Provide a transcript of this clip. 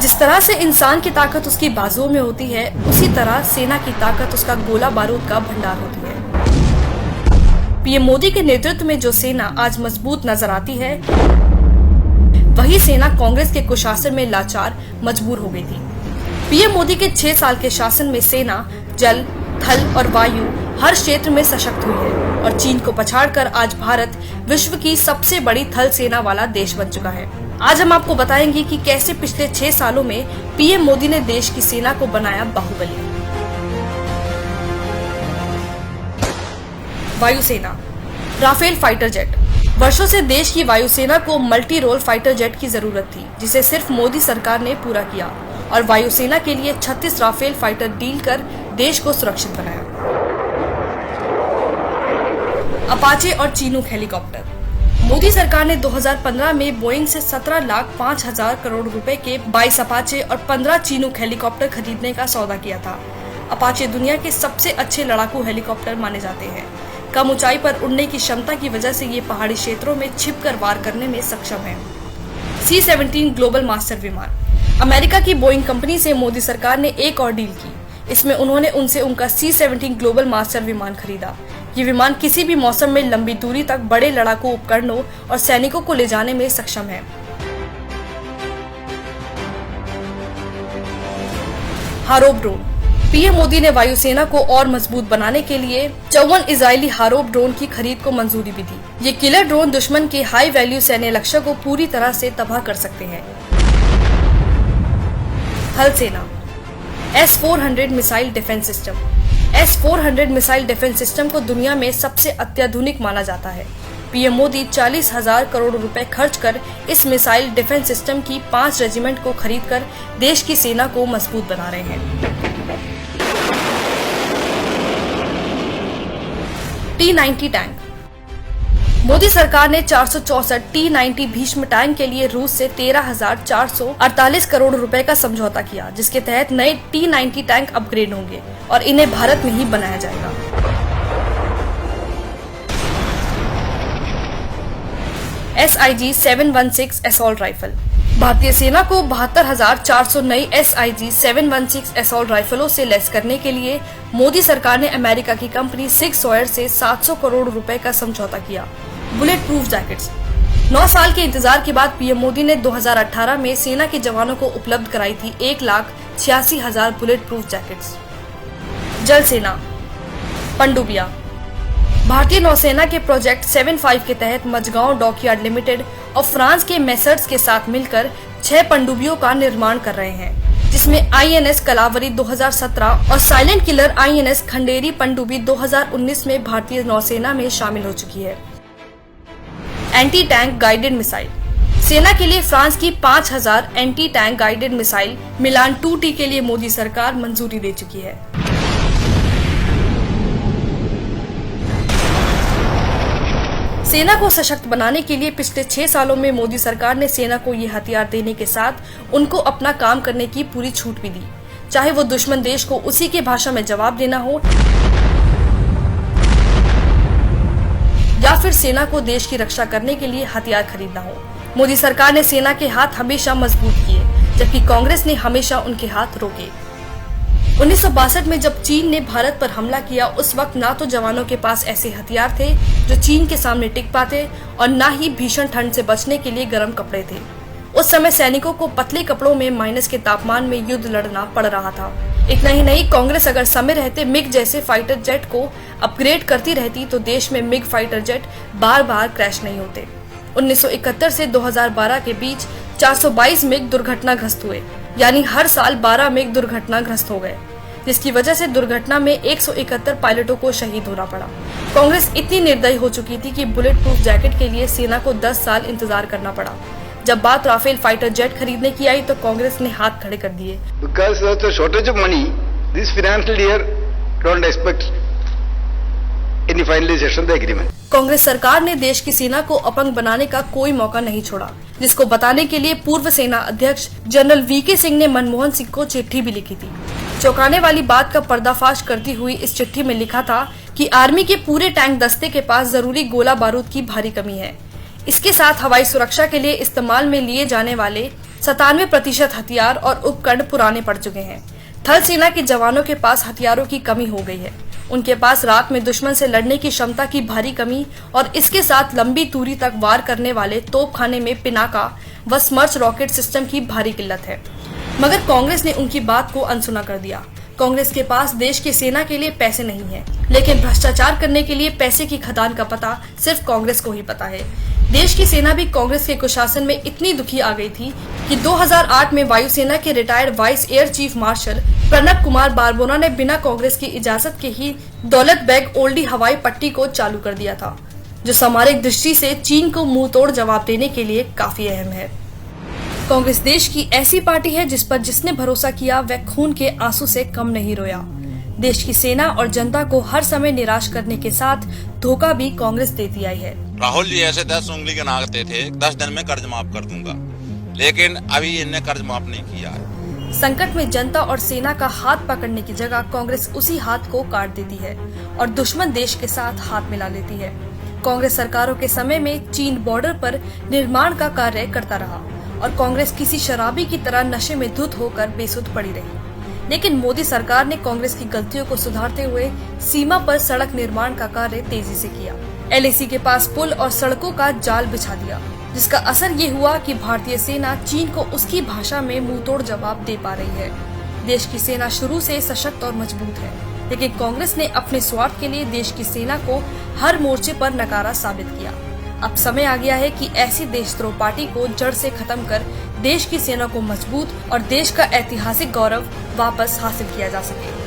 जिस तरह से इंसान की ताकत उसकी बाजुओं में होती है, उसी तरह सेना की ताकत उसका गोला बारूद का भंडार होती है। पीएम मोदी के नेतृत्व में जो सेना आज मजबूत नजर आती है, वही सेना कांग्रेस के कुशासन में लाचार मजबूर हो गई थी। पीएम मोदी के 6 साल के शासन में सेना जल, थल और वायु हर क्षेत्र में सशक्त हुई है और चीन को पछाड़कर आज भारत विश्व की सबसे बड़ी थल सेना वाला देश बन चुका है। आज हम आपको बताएंगे कि कैसे पिछले 6 सालों में पीएम मोदी ने देश की सेना को बनाया बाहुबली। वायुसेना। Rafale fighter jet. वर्षों से देश की वायुसेना को मल्टी रोल फाइटर जेट की जरूरत थी, जिसे सिर्फ मोदी सरकार ने पूरा किया और वायुसेना के लिए 36 राफेल फाइटर डील कर देश को सुरक्षित बनाया। अपाचे और चीनूक हेलीकॉप्टर। मोदी सरकार ने 2015 में बोइंग से 17,05,000 करोड़ रुपए के 22 अपाचे और 15 चीनूक हेलीकॉप्टर खरीदने का सौदा किया था। अपाचे दुनिया के सबसे अच्छे लड़ाकू हेलीकॉप्टर माने जाते हैं। कम ऊंचाई पर उड़ने की क्षमता की वजह से ये पहाड़ी क्षेत्रों में छिपकर वार करने में सक्षम है। C-17 ग्लोबल मास्टर विमान। अमेरिका की बोइंग कंपनी से मोदी सरकार ने एक और डील की। इसमें उन्होंने उनसे उनका C-17 ग्लोबल मास्टर विमान खरीदा। ये विमान किसी भी मौसम में लंबी दूरी तक बड़े लड़ाकू उपकरणों और सैनिकों को ले जाने में सक्षम है। हारोप ड्रोन। पीएम मोदी ने वायुसेना को और मजबूत बनाने के लिए 54 इजरायली हारोप ड्रोन की खरीद को मंजूरी भी दी। ये किलर ड्रोन दुश्मन के हाई वैल्यू सैन्य लक्ष्य को पूरी तरह से तबाह कर सकते हैं। थल सेना। S-400 missile defence system. S-400 missile defence system को दुनिया में सबसे अत्याधुनिक माना जाता है। पीएम मोदी 40,000 करोड़ रुपए खर्च कर इस मिसाइल डिफेंस सिस्टम की 5 रेजिमेंट को खरीदकर देश की सेना को मजबूत बना रहे हैं। T-90 tank. मोदी सरकार ने 464 T-90 भीष्म टैंक के लिए रूस से 13,448 करोड़ रुपए का समझौता किया, जिसके तहत नए T-90 टैंक अपग्रेड होंगे और इन्हें भारत में ही बनाया जाएगा। SIG-716 assault rifle. भारतीय सेना को 72,400 नई SIG-716 असॉल्ट राइफलों से लैस करने के लिए मोदी सरकार ने अमेरिका की कंपनी सिग सॉयर से 700 करोड़ रुपए का समझौता किया। Bullet proof jackets. 9 साल के इंतजार के बाद पीएम मोदी ने 2018 में सेना के जवानों को उपलब्ध कराई थी 1,86,000 बुलेट प्रूफ जैकेट्स। जल सेना। पनडुबिया। भारतीय नौसेना के प्रोजेक्ट 75 के तहत मझगांव डॉकयार्ड लिमिटेड और फ्रांस के मेसर्स के साथ मिलकर 6 पनडुब्बियों का निर्माण कर रहे हैं, जिसमें INS कलावरी 2017 और साइलेंट किलर INS खंडेरी पनडुब्बी 2019 में भारतीय नौसेना में शामिल हो चुकी है। Anti tank guided missile. सेना के लिए फ्रांस की 5,000 एंटी टैंक गाइडेड मिसाइल मिलान 2T के लिए मोदी सरकार मंजूरी दे चुकी है। सेना को सशक्त बनाने के लिए पिछले 6 सालों में मोदी सरकार ने सेना को ये हथियार देने के साथ उनको अपना काम करने की पूरी छूट भी दी, चाहे वो दुश्मन देश को उसी के भाषा में जवाब देना हो या फिर सेना को देश की रक्षा करने के लिए हथियार खरीदना हो। मोदी सरकार ने सेना के हाथ हमेशा मजबूत किए, जबकि कांग्रेस ने हमेशा उनके हाथ रोके। 1962 में जब चीन ने भारत पर हमला किया, उस वक्त ना तो जवानों के पास ऐसे हथियार थे जो चीन के सामने टिक पाते और ना ही भीषण ठंड से बचने के लिए गर्म कपड़े थे। उस समय सैनिकों को पतले कपड़ों में माइनस के तापमान में युद्ध लड़ना पड़ रहा था। इतना ही नहीं, कांग्रेस अगर समय रहते मिग जैसे फाइटर जेट को अपग्रेड करती रहती तो देश में मिग फाइटर जेट बार बार क्रैश नहीं होते। 1971 से 2012 के बीच 422 मिग दुर्घटनाग्रस्त हुए, यानी हर साल 12 मिग दुर्घटनाग्रस्त हो गए, जिसकी वजह से दुर्घटना में 171 पायलटों को शहीद होना पड़ा। कांग्रेस इतनी निर्दयी हो चुकी थी कि बुलेट प्रूफ जैकेट के लिए सेना को 10 साल इंतजार करना पड़ा। जब बात राफेल फाइटर जेट खरीदने की आई तो कांग्रेस ने हाथ खड़े कर दिए। Because of the shortage of money, this financial year don't expect any finalization of the agreement. Congress सरकार ने देश की सेना को अपंग बनाने का कोई मौका नहीं छोड़ा, जिसको बताने के लिए पूर्व सेना अध्यक्ष जनरल VK सिंह ने मनमोहन सिंह को चिट्ठी भी लिखी थी। चौंकाने वाली बात का पर्दाफाश करती हुई इस चिट्ठी में लिखा था कि आर्मी के पूरे टैंक दस्ते के पास जरूरी गोला बारूद की भारी कमी है। इसके साथ हवाई सुरक्षा के लिए इस्तेमाल में लिए जाने वाले 97% हथियार और उपकरण पुराने पड़ चुके हैं। थल सेना के जवानों के पास हथियारों की कमी हो गई है। उनके पास रात में दुश्मन से लड़ने की क्षमता की भारी कमी और इसके साथ लंबी दूरी तक वार करने वाले तोपखाने में पिनाका व स्मर्च रॉकेट सिस्टम की भारी किल्लत है। मगर कांग्रेस ने उनकी बात को अनसुना कर दिया। कांग्रेस के पास देश की सेना के लिए पैसे नहीं है, लेकिन भ्रष्टाचार करने के लिए पैसे की खदान का पता सिर्फ कांग्रेस को ही पता है। देश की सेना भी कांग्रेस के कुशासन में इतनी दुखी आ गई थी कि 2008 में वायुसेना के retired vice air chief marshal Pranab Kumar Barbora ने बिना कांग्रेस की इजाजत के ही दौलत बेग ओल्डी हवाई पट्टी को चालू कर दिया था, जो सामरिक दृष्टि से चीन को मुंह तोड़ जवाब देने के लिए काफी अहम है। कांग्रेस देश की ऐसी पार्टी है जिस पर जिसने भरोसा किया वह खून के आंसू से कम नहीं रोया। देश की सेना और जनता को हर समय निराश करने के साथ धोखा भी कांग्रेस देती आई है। राहुल जी ऐसे 10 उंगली के नागते थे, 10 दिन में कर्ज माफ कर दूंगा, लेकिन अभी इन्हें कर्ज माफ नहीं किया है। संकट में जनता और सेना का हाथ पकड़ने की जगह कांग्रेस उसी हाथ को काट देती है और दुश्मन देश के साथ हाथ मिला लेती है। कांग्रेस सरकारों के समय में चीन बॉर्डर पर निर्माण का कार्य करता रहा और कांग्रेस किसी शराबी की तरह नशे में धुत होकर बेसुध पड़ी रही। लेकिन मोदी सरकार ने कांग्रेस की गलतियों को सुधारते हुए सीमा पर सड़क निर्माण का कार्य तेजी से किया। LAC के पास पुल और सड़कों का जाल बिछा दिया, जिसका असर ये हुआ कि भारतीय सेना चीन को उसकी भाषा में मुंहतोड़ जवाब दे पा रही है। देश की सेना शुरू से सशक्त और मजबूत है, लेकिन कांग्रेस ने अपने स्वार्थ के लिए देश की सेना को हर मोर्चे पर नकारा साबित किया। अब समय आ गया है कि ऐसी देशद्रोह पार्टी को जड़ से खत्म कर देश की सेना को मजबूत और देश का ऐतिहासिक गौरव वापस हासिल किया जा सके।